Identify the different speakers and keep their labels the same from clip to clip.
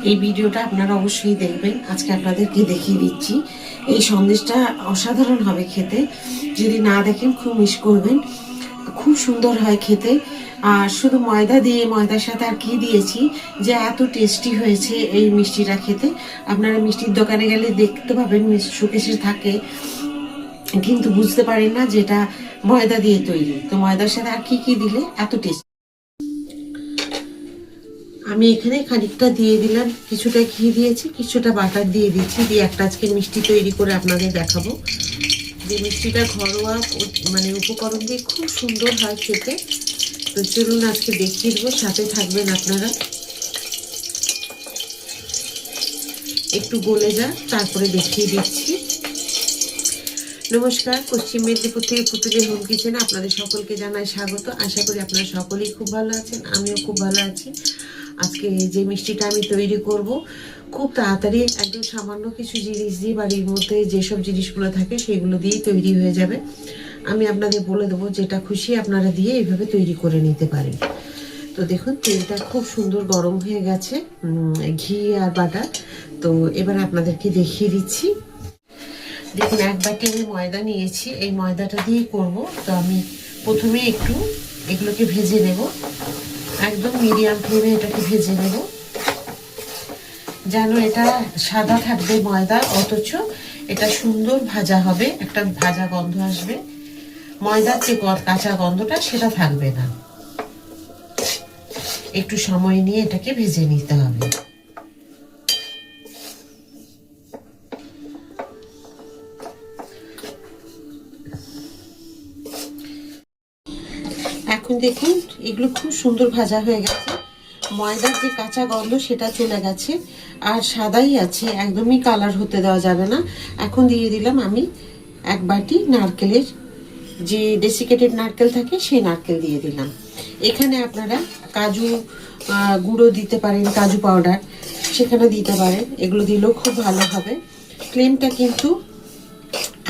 Speaker 1: এই ভিডিওটা আপনারা অবশ্যই দেখবেন। আজকে আপনাদেরকে দেখিয়ে দিচ্ছি। এই সন্দেশটা অসাধারণ হবে খেতে, যদি না দেখেন খুব মিস করবেন। খুব সুন্দর হয় খেতে। আর শুধু ময়দা দিয়ে, ময়দার সাথে আর কি দিয়েছি যে এত টেস্টি হয়েছে এই মিষ্টিটা খেতে। আপনারা মিষ্টির দোকানে গেলে দেখতে পাবেন শোকেসে থাকে, কিন্তু বুঝতে পারেন না যেটা ময়দা দিয়ে তৈরি। তো ময়দার সাথে আর কি কি দিলে এত টেস্টি। আমি এখানে খানিকটা দিয়ে দিলাম, কিছুটা ঘি দিয়েছি, কিছুটা বাটার দিয়ে দিচ্ছি, দিয়ে একটা আজকে মিষ্টি তৈরি করে আপনাদের দেখাবো। যে মিষ্টিটা ঘরোয়া মানে উপকরণ দিয়ে খুব সুন্দর হয় খেতে। তো চলুন আজকে দেখিয়ে দেবো, সাথে থাকবেন আপনারা। একটু গলে যাক, তারপরে দেখিয়ে দিচ্ছি। নমস্কার, পশ্চিম মেদিনীপুর থেকে পুতুলের হোম কিচেনে আপনাদের সকলকে জানাই স্বাগত। আশা করি আপনারা সকলেই খুব ভালো আছেন, আমিও খুব ভালো আছি। আজকে যে মিষ্টিটা আমি তৈরি করব খুব তাড়াতাড়ি, একদম সামান্য কিছু জিনিস দিয়ে, বাড়ির মধ্যে যেসব জিনিসগুলো থাকে সেগুলো দিয়েই তৈরি হয়ে যাবে। আমি আপনাদের বলে দেবো, যেটা খুশি আপনারা দিয়ে এইভাবে তৈরি করে নিতে পারেন। তো দেখুন তেলটা খুব সুন্দর গরম হয়ে গেছে, ঘি আর বাটার। তো এবার আপনাদেরকে দেখিয়ে দিচ্ছি। দেখুন এক বাটি আমি ময়দা নিয়েছি, এই ময়দাটা দিয়েই করব। তো আমি প্রথমে একটু এগুলোকে ভেজে নেব, একদম মিডিয়াম ফ্লেমে এটাকে ভেজে নেব, যেন এটা সাদা থাকবে ময়দা, অথচ এটা সুন্দর ভাজা হবে, একটা ভাজা গন্ধ আসবে। ময়দার যে কাঁচা গন্ধটা সেটা থাকবে না। একটু সময় নিয়ে এটাকে ভেজে নিতে হবে। এখন দেখুন এগুলো খুব সুন্দর ভাজা হয়ে গেছে, ময়দার যে কাঁচা গন্ধ সেটা চলে গেছে, আর সাদাই আছে, একদমই কালার হতে দেওয়া যাবে না। এখন দিয়ে দিলাম আমি এক বাটি নারকেলের, যে ডেসিকেটেড নারকেল থাকে সেই নারকেল দিয়ে দিলাম। এখানে আপনারা কাজু গুঁড়ো দিতে পারেন, কাজু পাউডার সেখানে দিতে পারেন, এগুলো দিলেও খুব ভালো হবে। ফ্লেমটা কিন্তু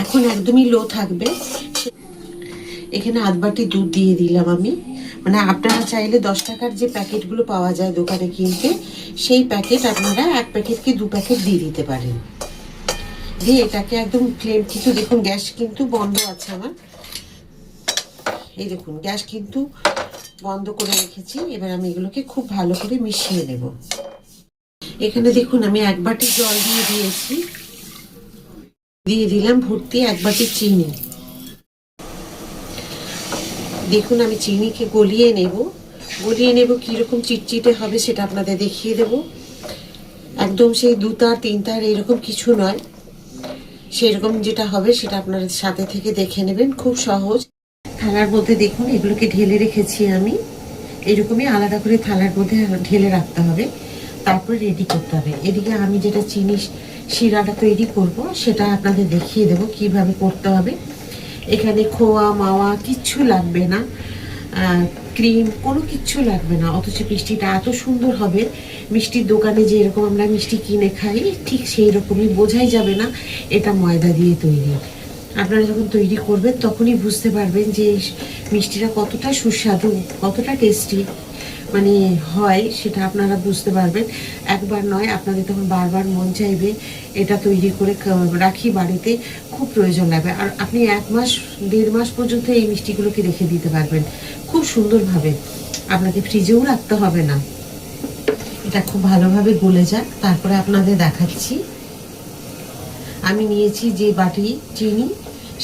Speaker 1: এখন একদমই লো থাকবে। এখানে আধ বাটি দুধ দিয়ে দিলাম আমি। মানে আপনারা চাইলে 10 টাকার যে প্যাকেটগুলো পাওয়া যায় দোকানে কিনতে, সেই প্যাকেট আপনারা এক প্যাকেট কি 2 প্যাকেট দিয়ে দিতে পারেন। দিয়ে এটাকে একদম ফ্লেম কিন্তু দেখুন গ্যাস কিন্তু বন্ধ আছে আমার, এই দেখুন গ্যাস কিন্তু বন্ধ করে রেখেছি। এবার আমি এগুলোকে খুব ভালো করে মিশিয়ে নেব। এখানে দেখুন আমি এক বাটি জল দিয়ে দিয়েছি, দিয়ে দিলাম ভর্তি এক বাটি চিনি। দেখুন আমি চিনিকে গলিয়ে নেব কীরকম চিটচিটে হবে সেটা আপনাদের দেখিয়ে দেব। একদম সেই 2 তার 3 তার এরকম কিছু নয়, সেরকম যেটা হবে সেটা আপনারা সাথে থেকে দেখে নেবেন, খুব সহজ। থালার মধ্যে দেখুন এগুলোকে ঢেলে রেখেছি আমি, এরকমই আলাদা করে থালার মধ্যে ঢেলে রাখতে হবে, তারপর রেডি করতে হবে। এদিকে আমি যেটা চিনি শিরাটা তৈরি করব সেটা আপনাদের দেখিয়ে দেব কিভাবে করতে হবে। এখানে খোয়া মাওয়া কিচ্ছু লাগবে না, ক্রিম কোনো কিচ্ছু লাগবে না, অথচ মিষ্টিটা এত সুন্দর হবে। মিষ্টির দোকানে যেরকম আমরা মিষ্টি কিনে খাই ঠিক সেই রকমই, বোঝাই যাবে না এটা ময়দা দিয়ে তৈরি। আপনারা যখন তৈরি করবেন তখনই বুঝতে পারবেন যে মিষ্টিটা কতটা সুস্বাদু, কতটা টেস্টি মানে হয়, সেটা আপনারা বুঝতে পারবেন। একবার নয়, আপনাদের তখন বারবার মন চাইবে এটা তৈরি করে রাখি বাড়িতে, খুব প্রয়োজন লাগবে। আর আপনি 1 মাস 1.5 মাস পর্যন্ত এই মিষ্টিগুলোকে রেখে দিতে পারবেন খুব সুন্দরভাবে, আপনাকে ফ্রিজেও রাখতে হবে না। এটা খুব ভালোভাবে গলে যাক, তারপরে আপনাদের দেখাচ্ছি। আমি নিয়েছি যে বাটি চিনি,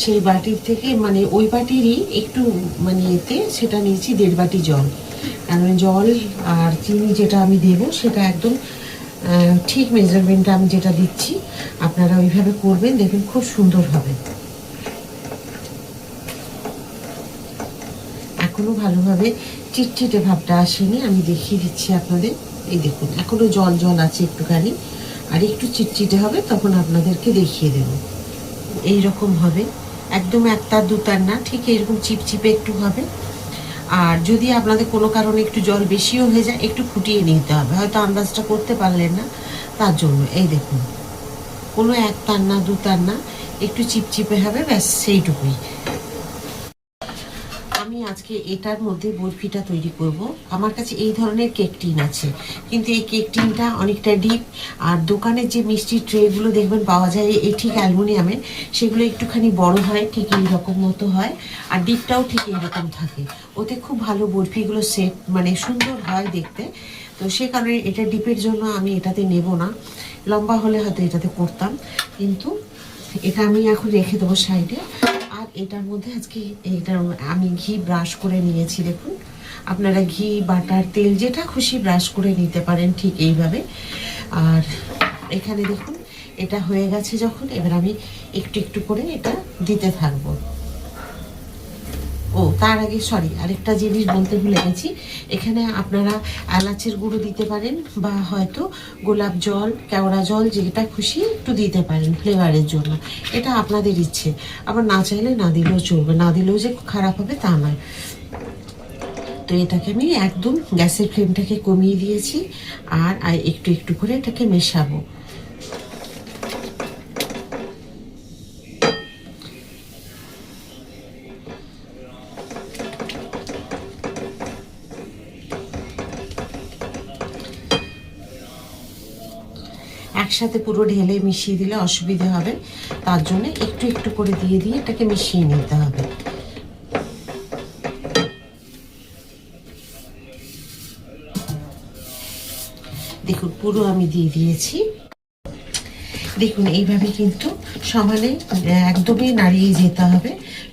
Speaker 1: সেই বাটির থেকে মানে ওই বাটিরই একটু মানে এতে সেটা নিয়েছি 1.5 বাটি জল। কারণ জল আর চিনি যেটা আমি দেবো সেটা একদম ঠিক মেজারমেন্টটা আমি যেটা দিচ্ছি আপনারা ওইভাবে করবেন, দেখবেন খুব সুন্দর হবে। এখনো ভালোভাবে চিটচিটে ভাবটা আসেনি, আমি দেখিয়ে দিচ্ছি আপনাদের। এই দেখুন এখনো জল জল আছে একটুখানি, আর একটু চিটচিটে হবে তখন আপনাদেরকে দেখিয়ে দেব। এইরকম হবে, একদম 1 তার 2 তার না, ঠিক এরকম চিপচিপে একটু হবে। আর যদি আপনাদের কোনো কারণে একটু জল বেশিও হয়ে যায়, একটু ফুটিয়ে নিতে হবে, হয়তো আন্দাজটা করতে পারলেন না তার জন্য। এই দেখুন কোনো 1 তার না 2 তার না, একটু চিপচিপে হবে, ব্যাস সেইটুকুই। আমি আজকে এটার মধ্যে বরফিটা তৈরি করব। আমার কাছে এই ধরনের কেক টিন আছে, কিন্তু এই কেক টিনটা অনেকটা ডিপ। আর দোকানের যে মিষ্টির ট্রেগুলো দেখবেন পাওয়া যায় এই ঠিক অ্যালুমিনিয়ামের, সেগুলো একটুখানি বড় হয়, ঠিক এইরকম মতো হয়। আর ডিপটাও ঠিক এইরকম থাকে। ওতে খুব ভালো বরফিগুলো সেট মানে সুন্দর হয় দেখতে। তো সে কারণে এটা ডিপের জন্য আমি এটাতে নেব না। লম্বা হলে হয়তো এটাতে করতাম, কিন্তু এটা আমি এখন রেখে দেবো সাইডে। আর এটার মধ্যে আজকে এটা আমি ঘি ব্রাশ করে নিয়েছি। দেখুন, আপনারা ঘি, বাটার, তেল যেটা খুশি ব্রাশ করে নিতে পারেন ঠিক এইভাবে। আর এখানে দেখুন এটা হয়ে গেছে যখন, এবার আমি একটু একটু করে এটা দিতে থাকবো। ও তার আগে সরি, আরেকটা জিনিস বলতে ভুলে গেছি। এখানে আপনারা এলাচের গুঁড়ো দিতে পারেন, বা হয়তো গোলাপ জল, কেওড়া জল, যেটা খুশি একটু দিতে পারেন ফ্লেভারের জন্য। এটা আপনাদের ইচ্ছে, আবার না চাইলে না দিলেও চলবে, না দিলেও যে খারাপ হবে তা নয়। তো এটাকে আমি একদম গ্যাসের ফ্লেমটাকে কমিয়ে দিয়েছি, আর একটু একটু করে এটাকে মেশাবো। একসাথে পুরো ঢেলে মিশিয়ে দিলে অসুবিধা হবে, তার জন্য একটু একটু করে দিয়ে দিয়ে এটাকে মিশিয়ে নিতে হবে। দেখুন পুরো আমি দিয়ে দিয়েছি। দেখুন এইভাবে কিন্তু সমানে একদমই নাড়িয়ে যেতে হবে,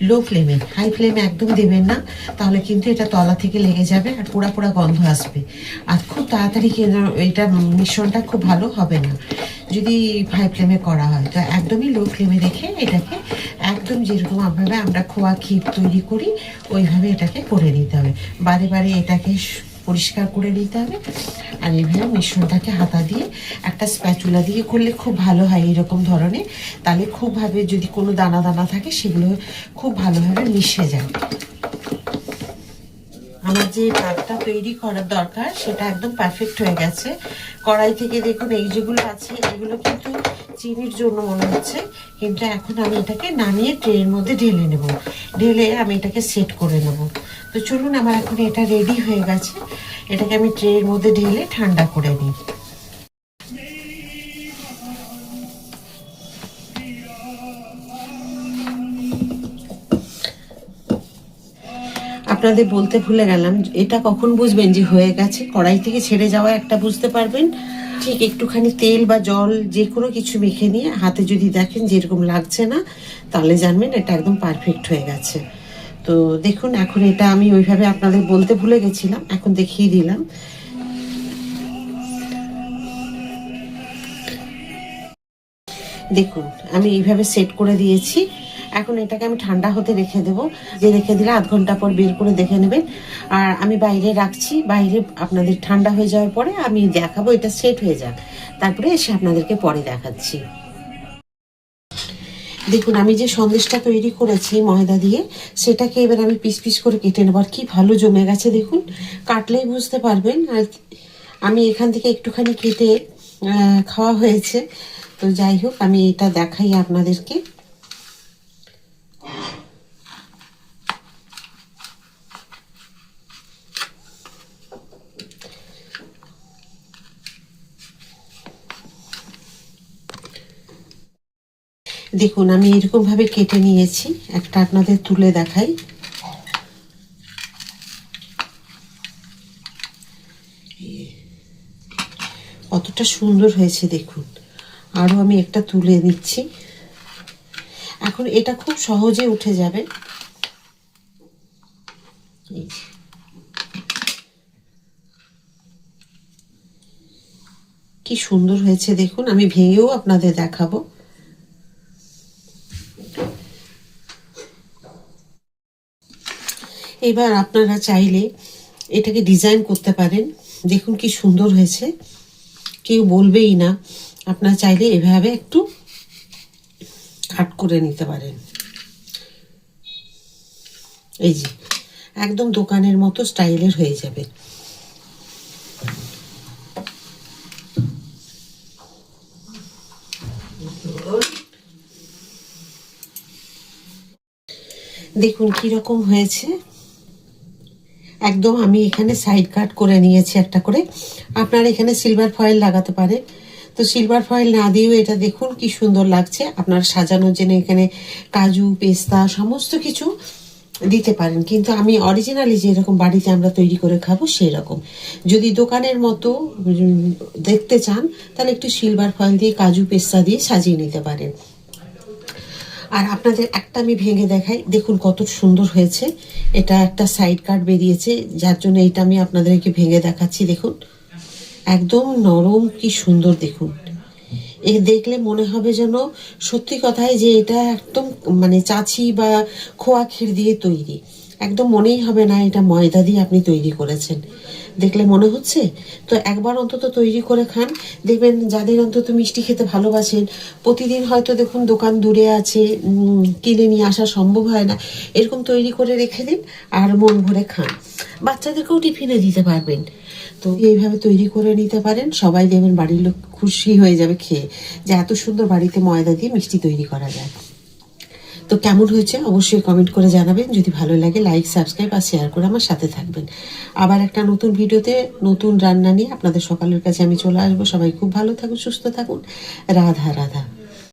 Speaker 1: লো ফ্লেমে। হাই ফ্লেমে একদম দেবেন না, তাহলে কিন্তু এটা তলা থেকে লেগে যাবে আর পোড়া পোড়া গন্ধ আসবে। আর খুব তাড়াতাড়ি এটা মিশ্রণটা খুব ভালো হবে না যদি হাই ফ্লেমে করা হয়। তো একদমই লো ফ্লেমে রেখে এটাকে একদম যেরকম ভাবে আমরা খোয়া ক্ষীর তৈরি করি ওইভাবে এটাকে করে নিতে হবে। বারে বারে এটাকে পরিষ্কার করে নিতে হবে। আর এইভাবে মিশ্রণটাকে হাতা দিয়ে একটা স্প্যাচুলা দিয়ে করলে খুব ভালো হয় এরকম ধরনের। তাহলে খুবভাবে যদি কোনো দানা দানা থাকে সেগুলো খুব ভালোভাবে মিশে যায়। আমার যে পাকটা তৈরি করার দরকার সেটা একদম পারফেক্ট হয়ে গেছে। কড়াই থেকে দেখুন এই যেগুলো আছে এগুলো কিন্তু চিনির জন্য মনে হচ্ছে, কিন্তু এখন আমি এটাকে নামিয়ে ট্রের মধ্যে ঢেলে নেব। ঢেলে আমি এটাকে সেট করে নেব। তো চলুন, আমার এখন এটা রেডি হয়ে গেছে। এটাকে আমি ট্রের মধ্যে ঢেলে ঠান্ডা করে নিই। আপনাদের বলতে ভুলে গেলাম, এটা কখন বুঝবেন যে হয়ে গেছে, কড়াই থেকে ছেড়ে যাওয়া একটা বুঝতে পারবেন। ঠিক একটুখানি তেল বা জল যে কোনো কিছু মেখে নিয়ে হাতে যদি দেখেন যেরকম লাগছে না, তাহলে জানবেন এটা একদম পারফেক্ট হয়ে গেছে। তো দেখুন এখন এটা আমি ওইভাবে আপনাদের বলতে ভুলে গেছিলাম, এখন দেখিয়ে দিলাম। দেখুন আমি এইভাবে সেট করে দিয়েছি। এখন এটাকে আমি ঠান্ডা হতে রেখে দেবো। যে রেখে দিলে আধ ঘন্টা পর বের করে দেখে নেবেন। আর আমি বাইরে রাখছি, বাইরে আপনাদের ঠান্ডা হয়ে যাওয়ার পরে আমি দেখাবো, এটা সেট হয়ে যাক, তারপরে এসে আপনাদেরকে পরে দেখাচ্ছি। দেখুন আমি যে সন্দেশটা তৈরি করেছি ময়দা দিয়ে, সেটাকে এবার আমি পিস পিস করে কেটে নেব। আর কি ভালো জমে গেছে দেখুন, কাটলেই বুঝতে পারবেন। আর আমি এখান থেকে একটুখানি কেটে খাওয়া হয়েছে। তো যাই হোক, আমি এটা দেখাই আপনাদেরকে। দেখুন আমি এরকম ভাবে কেটে নিয়েছি, একটা আপনাদের তুলে দেখাই। কতটা সুন্দর হয়েছে দেখুন। আরো আমি একটা তুলে নিচ্ছি। এখন এটা খুব সহজে উঠে যাবে। কি সুন্দর হয়েছে দেখুন, আমি ভেঙেও আপনাদের দেখাবো। এবার আপনারা চাইলে এটাকে ডিজাইন করতে পারেন। দেখুন কি সুন্দর হয়েছে, কেউ বলবেই না। আপনারা চাইলে এভাবে একটু কাট করে নিতে পারেন। এই যে একদম দোকানের মতো স্টাইলের হয়ে যাবে। দেখুন কিরকম হয়েছে। একদম আমি এখানে সাইড কাট করে নিয়েছি একটা করে। আপনারা এখানে সিলভার ফয়েল লাগাতে পারেন। তো সিলভার ফয়েল না দিয়েও এটা দেখুন কি সুন্দর লাগছে। আপনারা সাজানোর জন্য এখানে কাজু পেস্তা সমস্ত কিছু দিতে পারেন, কিন্তু আমি অরিজিনালি যেরকম বাড়িতে আমরা তৈরি করে খাবো সেই রকম। যদি দোকানের মতো দেখতে চান তাহলে একটু সিলভার ফয়েল দিয়ে কাজু পেস্তা দিয়ে সাজিয়ে নিতে পারেন। আর আপনাদের একটা আমি ভেঙে দেখাই, দেখুন কত সুন্দর হয়েছে। এটা একটা সাইড কাট বেরিয়েছে, যার জন্য এটা আমি আপনাদেরকে ভেঙে দেখাচ্ছি। দেখুন একদম নরম, কি সুন্দর দেখুন। এ দেখলে মনে হবে যেন সত্যি কথাই যে এটা একদম মানে চাছি বা খোয়া ক্ষীর দিয়ে তৈরি। একদম মনেই হবে না এটা ময়দা দিয়ে আপনি তৈরি করেছেন, দেখলে মনে হচ্ছে। তো একবার অন্তত তৈরি করে খান, দেখবেন যাদের অন্তত মিষ্টি খেতে ভালোবাসেন, প্রতিদিন হয়তো দেখুন দোকান দূরে আছে, কিনে নিয়ে আসা সম্ভব হয় না, এরকম তৈরি করে রেখে দিন আর মন ভরে খান। বাচ্চাদেরকেও টিফিনে দিতে পারবেন। তো এইভাবে তৈরি করে নিতে পারেন, সবাই দেখবেন বাড়ির লোক খুশি হয়ে যাবে খেয়ে, যে এত সুন্দর বাড়িতে ময়দা দিয়ে মিষ্টি তৈরি করা যায়। তো কেমন হয়েছে অবশ্যই কমেন্ট করে জানাবেন। যদি ভালো লাগে লাইক সাবস্ক্রাইব আর শেয়ার করে আমার সাথে থাকবেন। আবার একটা নতুন ভিডিওতে নতুন রান্না নিয়ে আপনাদের সকলের কাছে আমি চলে আসবো। সবাই খুব ভালো থাকুন, সুস্থ থাকুন। রাধা রাধা।